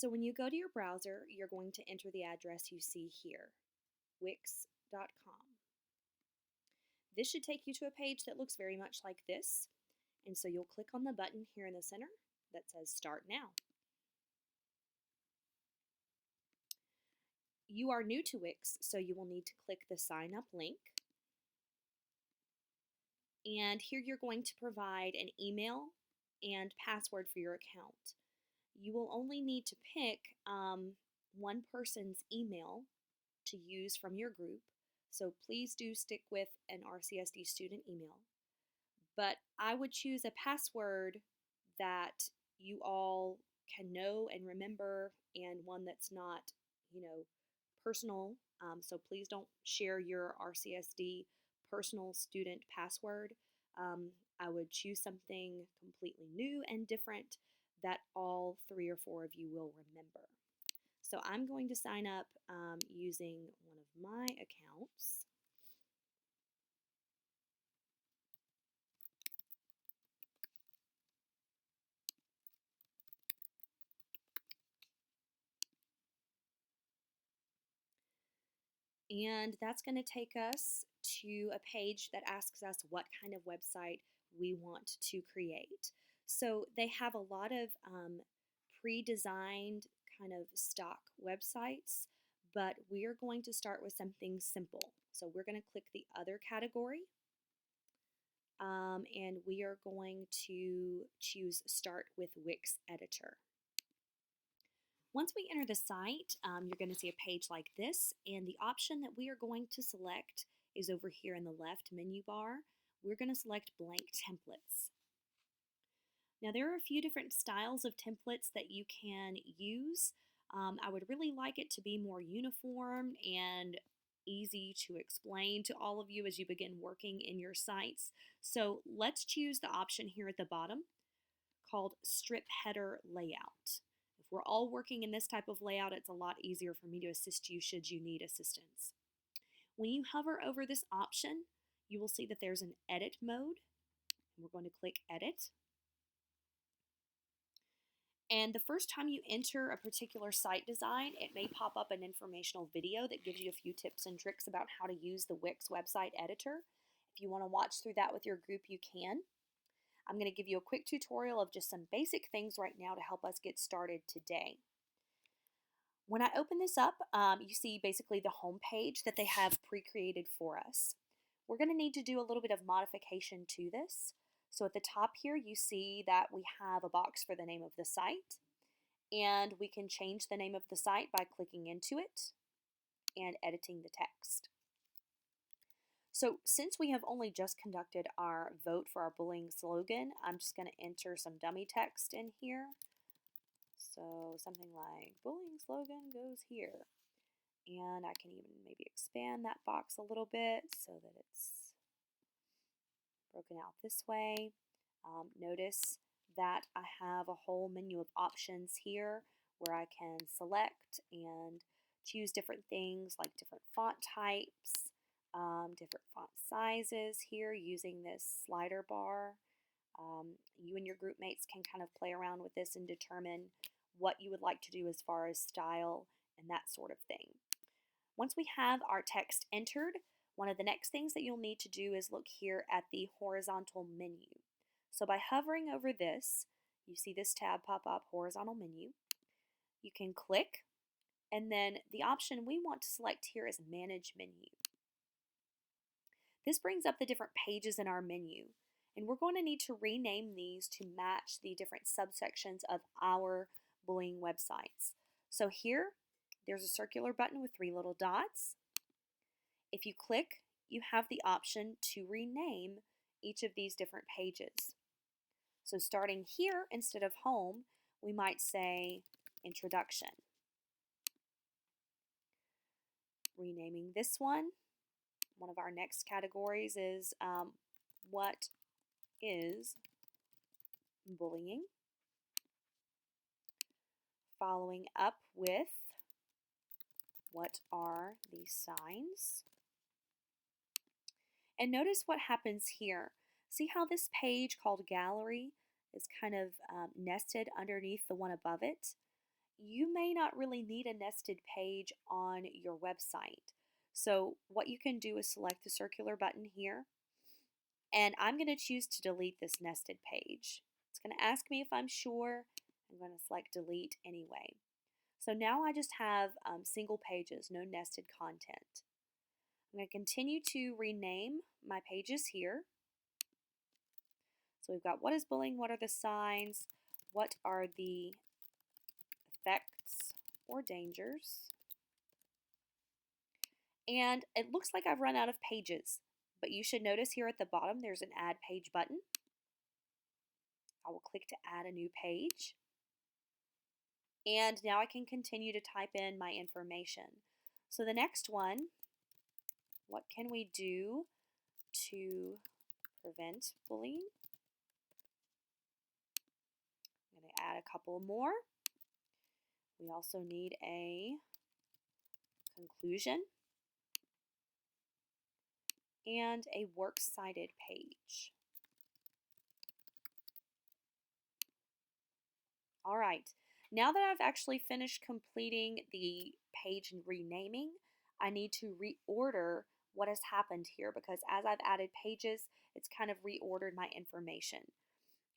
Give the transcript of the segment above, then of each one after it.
So when you go to your browser, you're going to enter the address you see here, wix.com. This should take you to a page that looks very much like this, and so you'll click on the button here in the center that says Start Now. You are new to Wix, so you will need to click the Sign Up link. And here you're going to provide an email and password for your account. You will only need to pick one person's email to use from your group, so please do stick with an RCSD student email. But I would choose a password that you all can know and remember, and one that's not, personal. So please don't share your RCSD personal student password. I would choose something completely new and different that all 3 or 4 of you will remember. So I'm going to sign up using one of my accounts. And that's going to take us to a page that asks us what kind of website we want to create. So they have a lot of pre-designed kind of stock websites, but we're going to start with something simple. So we're going to click the other category, and we are going to choose Start with Wix Editor. Once we enter the site, you're going to see a page like this, and the option that we are going to select is over here in the left menu bar. We're going to select Blank Templates. Now there are a few different styles of templates that you can use. I would really like it to be more uniform and easy to explain to all of you as you begin working in your sites. So let's choose the option here at the bottom called Strip Header Layout. If we're all working in this type of layout, it's a lot easier for me to assist you should you need assistance. When you hover over this option, you will see that there's an edit mode. We're going to click Edit. And the first time you enter a particular site design, it may pop up an informational video that gives you a few tips and tricks about how to use the Wix website editor. If you want to watch through that with your group, you can. I'm going to give you a quick tutorial of just some basic things right now to help us get started today. When I open this up, you see basically the home page that they have pre-created for us. We're going to need to do a little bit of modification to this. So at the top here, you see that we have a box for the name of the site, and we can change the name of the site by clicking into it and editing the text. So since we have only just conducted our vote for our bullying slogan, I'm just going to enter some dummy text in here. So something like bullying slogan goes here. And I can even maybe expand that box a little bit so that it's broken out this way. Notice that I have a whole menu of options here where I can select and choose different things like different font types, different font sizes here using this slider bar. You and your group mates can kind of play around with this and determine what you would like to do as far as style and that sort of thing. Once we have our text entered, one of the next things that you'll need to do is look here at the horizontal menu. So by hovering over this, you see this tab pop up, horizontal menu. You can click, and then the option we want to select here is Manage Menu. This brings up the different pages in our menu, and we're going to need to rename these to match the different subsections of our bullying websites. So here, there's a circular button with 3 little dots. If you click, you have the option to rename each of these different pages. So starting here, instead of home, we might say introduction. Renaming this one of our next categories is what is bullying? Following up with what are these signs? And notice what happens here. See how this page called Gallery is kind of nested underneath the one above it? you may not really need a nested page on your website. So what you can do is select the circular button here, and I'm going to choose to delete this nested page. It's going to ask me if I'm sure. I'm going to select delete anyway. So now I just have single pages, no nested content. I'm going to continue to rename my pages here. So we've got what is bullying, what are the signs, what are the effects or dangers. And it looks like I've run out of pages, but you should notice here at the bottom there's an add page button. I will click to add a new page. And now I can continue to type in my information. So the next one, what can we do to prevent bullying? I'm going to add a couple more. We also need a conclusion and a works cited page. All right, now that I've actually finished completing the page renaming, I need to reorder what has happened here because as I've added pages, it's kind of reordered my information.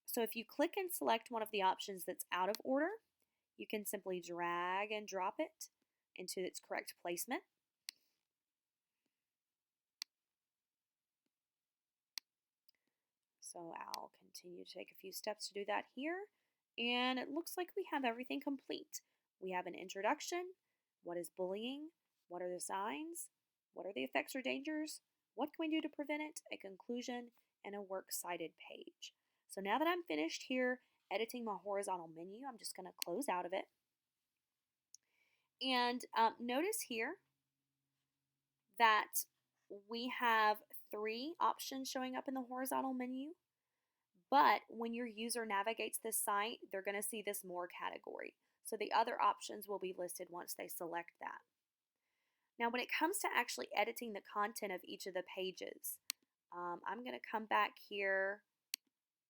So if you click and select one of the options that's out of order, you can simply drag and drop it into its correct placement. So I'll continue to take a few steps to do that here. And it looks like we have everything complete. We have an introduction, what is bullying, what are the signs, what are the effects or dangers, what can we do to prevent it, a conclusion, and a works cited page. So now that I'm finished here editing my horizontal menu, I'm just going to close out of it. And notice here that we have 3 options showing up in the horizontal menu. But when your user navigates this site, they're going to see this more category. So the other options will be listed once they select that. Now when it comes to actually editing the content of each of the pages, I'm going to come back here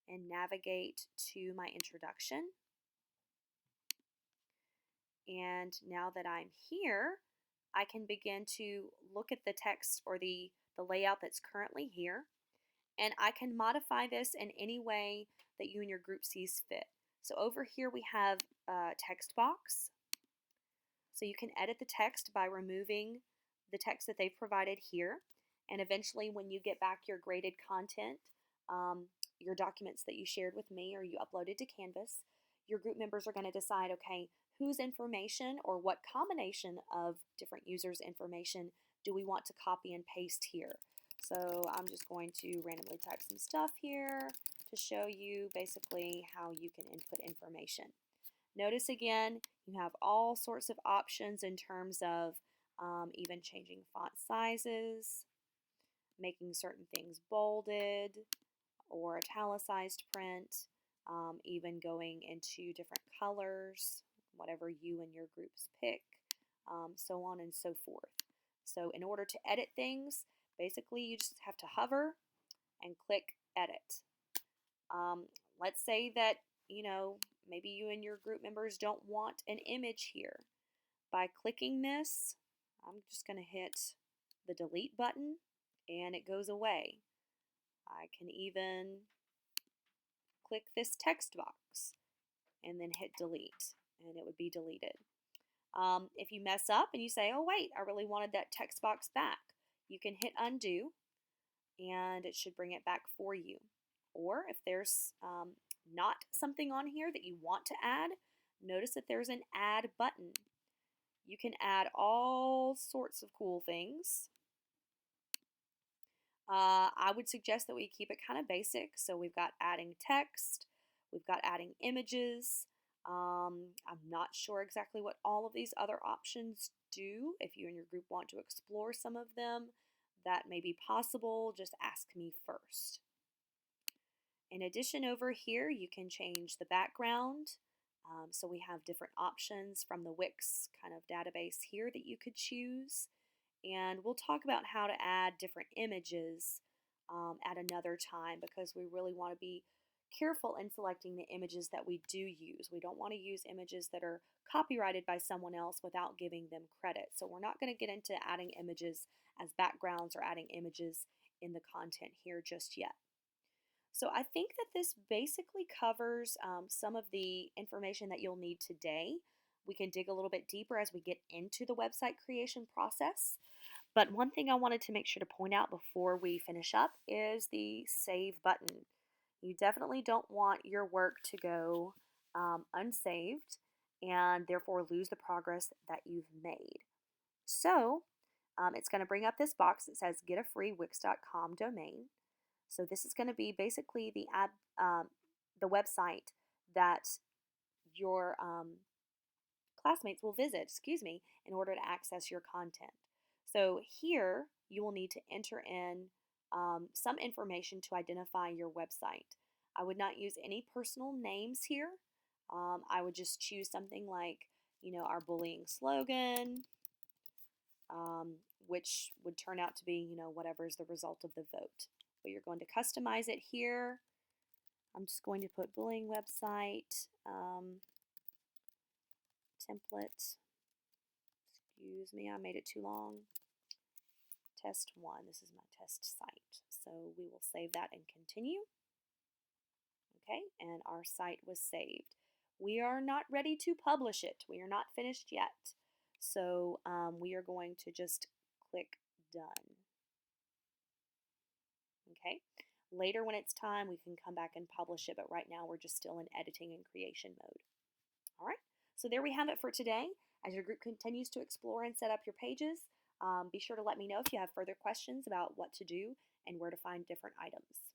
and navigate to my introduction. And now that I'm here, I can begin to look at the text or the layout that's currently here. And I can modify this in any way that you and your group sees fit. So over here we have a text box. So you can edit the text by removing the text that they've provided here. And eventually when you get back your graded content, your documents that you shared with me or you uploaded to Canvas, your group members are going to decide, okay, whose information or what combination of different users' information do we want to copy and paste here. So I'm just going to randomly type some stuff here to show you basically how you can input information. Notice again, you have all sorts of options in terms of even changing font sizes, making certain things bolded or italicized print, even going into different colors, whatever you and your groups pick, so on and so forth. So in order to edit things, basically you just have to hover and click edit. Let's say that, maybe you and your group members don't want an image here. By clicking this, I'm just going to hit the delete button and it goes away. I can even click this text box and then hit delete and it would be deleted. If you mess up and you say, oh wait, I really wanted that text box back, you can hit undo and it should bring it back for you. Or if there's not something on here that you want to add, notice that there's an add button. You can add all sorts of cool things. I would suggest that we keep it kind of basic. So we've got adding text, we've got adding images. I'm not sure exactly what all of these other options do. If you and your group want to explore some of them, that may be possible. Just ask me first. In addition, over here you can change the background. So we have different options from the Wix kind of database here that you could choose. And we'll talk about how to add different images at another time because we really want to be careful in selecting the images that we do use. We don't want to use images that are copyrighted by someone else without giving them credit. So we're not going to get into adding images as backgrounds or adding images in the content here just yet. So I think that this basically covers some of the information that you'll need today. We can dig a little bit deeper as we get into the website creation process. But one thing I wanted to make sure to point out before we finish up is the save button. You definitely don't want your work to go unsaved and therefore lose the progress that you've made. So it's going to bring up this box that says get a free Wix.com domain. So this is going to be basically the website that your classmates will visit, in order to access your content. So here you will need to enter in some information to identify your website. I would not use any personal names here. I would just choose something like, our bullying slogan, which would turn out to be, whatever is the result of the vote. But you're going to customize it here. I'm just going to put bullying website, template. Excuse me, I made it too long. Test 1. This is my test site. So we will save that and continue. Okay, and our site was saved. We are not ready to publish it. We are not finished yet. So we are going to just click done. Okay, later when it's time, we can come back and publish it, but right now we're just still in editing and creation mode. All right, so there we have it for today. As your group continues to explore and set up your pages, be sure to let me know if you have further questions about what to do and where to find different items.